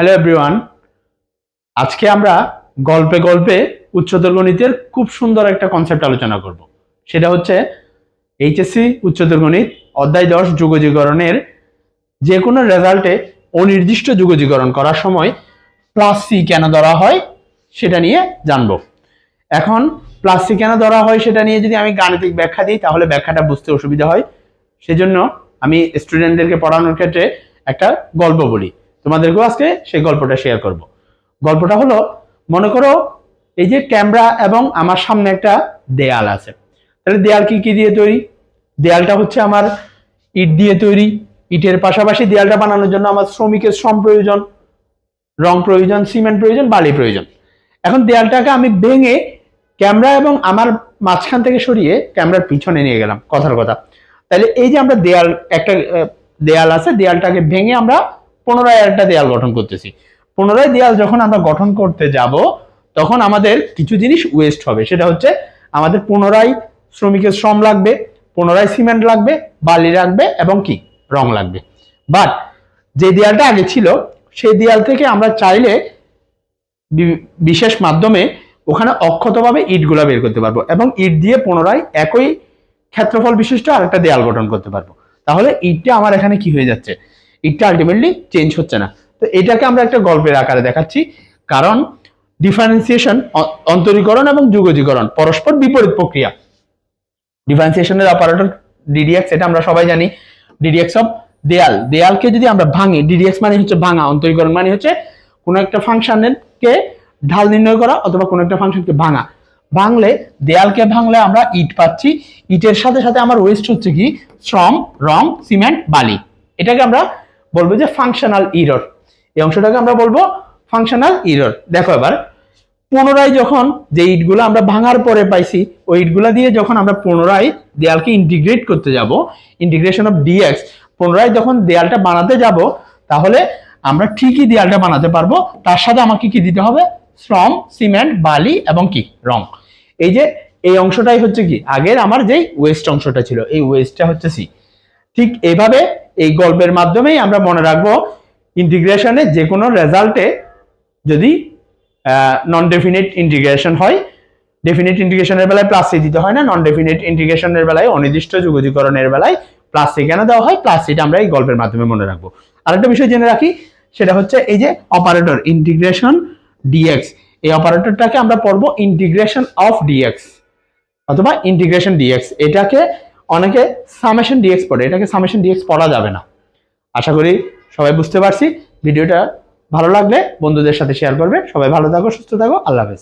Hello everyone, আজকে আমরা গল্পে গল্পে উচ্চতর গণিতের খুব সুন্দর একটা কনসেপ্ট আলোচনা করব। সেটা হচ্ছে এইচএসসি উচ্চতর গণিত অধ্যায় 10 যুগজীকরণের যে কোনো রেজাল্টে অনির্দিষ্ট যুগজীকরণ করার সময় প্লাস সি কেন ধরা হয় সেটা নিয়ে জানবো। এখন প্লাস সি কেন ধরা হয় সেটা নিয়ে যদি আমি গাণিতিক ব্যাখ্যা দিই তাহলে ব্যাখ্যাটা বুঝতে অসুবিধা হয়। সেজন্য আমি স্টুডেন্টদেরকে পড়ানোর ক্ষেত্রে একটা গল্প বলি, তোমাদেরকেও আজকে সেই গল্পটা শেয়ার করব। গল্পটা হলো, মনে করো এই যে ক্যামেরা এবং আমার সামনে একটা দেয়াল আছে। তাহলে দেয়াল কি কি দিয়ে তৈরি? দেয়ালটা হচ্ছে আমার ইট দিয়ে তৈরি। ইটের পাশাপাশি দেয়ালটা বানানোর জন্য আমার শ্রমিকের শ্রম প্রয়োজন, রং প্রয়োজন, সিমেন্ট প্রয়োজন, বালি প্রয়োজন। এখন দেয়ালটাকে আমি ভেঙে ক্যামেরা এবং আমার মাঝখান থেকে সরিয়ে ক্যামেরার পিছনে নিয়ে গেলাম, কথার কথা। তাহলে এই যে আমরা দেয়াল, একটা দেয়াল আছে, দেয়ালটাকে ভেঙে আমরা পুনরায় একটা দেয়াল গঠন করতেছি। পুনরায় দেয়াল যখন আমরা গঠন করতে যাব তখন আমাদের কিছু জিনিস ওয়েস্ট হবে। সেটা হচ্ছে আমাদের পুনরায় শ্রমিকের শ্রম লাগবে, পুনরায় সিমেন্ট লাগবে, বালি লাগবে এবং কি রং লাগবে। বাট যে দেয়ালটা আগে ছিল সেই দেয়াল থেকে আমরা চাইলে বিশেষ মাধ্যমে ওখানে অক্ষতভাবে ইটগুলা বের করতে পারবো এবং ইট দিয়ে পুনরায় একই ক্ষেত্রফল বিশিষ্ট আরেকটা দেয়াল গঠন করতে পারবো। তাহলে ইটটা আমার এখানে কি হয়ে যাচ্ছে? ইটটা আলটিমেটলি চেঞ্জ হচ্ছে না। তো এটাকে আমরা একটা গল্পের আকারে দেখাচ্ছি, কারণ ডিফারেন্সিয়েশন, অন্তরীকরণ এবং যুগজীকরণ পরস্পর বিপরীত প্রক্রিয়া। ডিফারেন্সিয়েশনের অপারেটর ডিডিএক্স, এটা আমরা সবাই জানি। ডিডিএক্স অফ দেয়াল, দেয়ালকে যদি আমরা ভাঙি, ডিডিএক্স মানে হচ্ছে ভাঙা, অন্তরীকরণ মানে হচ্ছে কোনো একটা ফাংশনকে ঢাল নির্ণয় করা অথবা কোনো একটা ফাংশনকে ভাঙা। ভাঙলে, দেয়ালকে ভাঙলে আমরা ইট পাচ্ছি, ইটের সাথে সাথে আমার ওয়েস্ট হচ্ছে কি শ্রম, রং, সিমেন্ট, বালি। এটাকে আমরা বলবো যে ফাংশনাল ইরর। এই অংশটাকে আমরা বলবো ফাংশনাল ইরর। দেখো এবার পুনরায় যখন যে ইটগুলো আমরা ভাঙার পরে পাইছি ওই ইটগুলা দিয়ে যখন আমরা পুনরায় দেয়ালকে ইন্টিগ্রেট করতে যাব, ইন্টিগ্রেশন অফ ডিএক্স, পুনরায় যখন দেয়ালটা বানাতে যাব তাহলে আমরা ঠিকই দেয়ালটা বানাতে পারবো। তার সাথে আমাকে কি দিতে হবে? শ্রম, সিমেন্ট, বালি এবং কি রং। এই যে এই অংশটাই হচ্ছে কি আগের আমার যেই ওয়েস্ট অংশটা ছিল, এই ওয়েস্টটা হচ্ছে সি। ঠিক এইভাবে এই গল্পের মাধ্যমেই আমরা মনে রাখবো ইন্টিগ্রেশনে যে কোনো রেজাল্টে যদি নন ডেফিনিট ইন্টিগ্রেশন হয়, ডেফিনিট ইন্টিগ্রেশনের বেলায় প্লাস সি দিতে হয় না, নন ডেফিনিট ইন্টিগ্রেশনের বেলায় অনির্দিষ্ট যুগজীকরণের বেলায় প্লাস সি কেন দেওয়া হয়, প্লাস সিটা আমরা এই গল্পের মাধ্যমে মনে রাখবো। আরেকটা বিষয় জেনে রাখি, সেটা হচ্ছে এই যে অপারেটর ইন্টিগ্রেশন ডিএক্স, এই অপারেটরটাকে আমরা পড়বো ইন্টিগ্রেশন অফ ডিএক্স অথবা ইন্টিগ্রেশন ডিএক্স। এটাকে অনেকে সামেশন ডিএক্স পড়ে, এটাকে সামেশন ডিএক্স পড়া যাবে না। আশা করি সবাই বুঝতে পারছি। ভিডিওটা ভালো লাগলে বন্ধুদের সাথে শেয়ার করবে। সবাই ভালো থাকো, সুস্থ থাকো, আল্লাহ হাফেজ।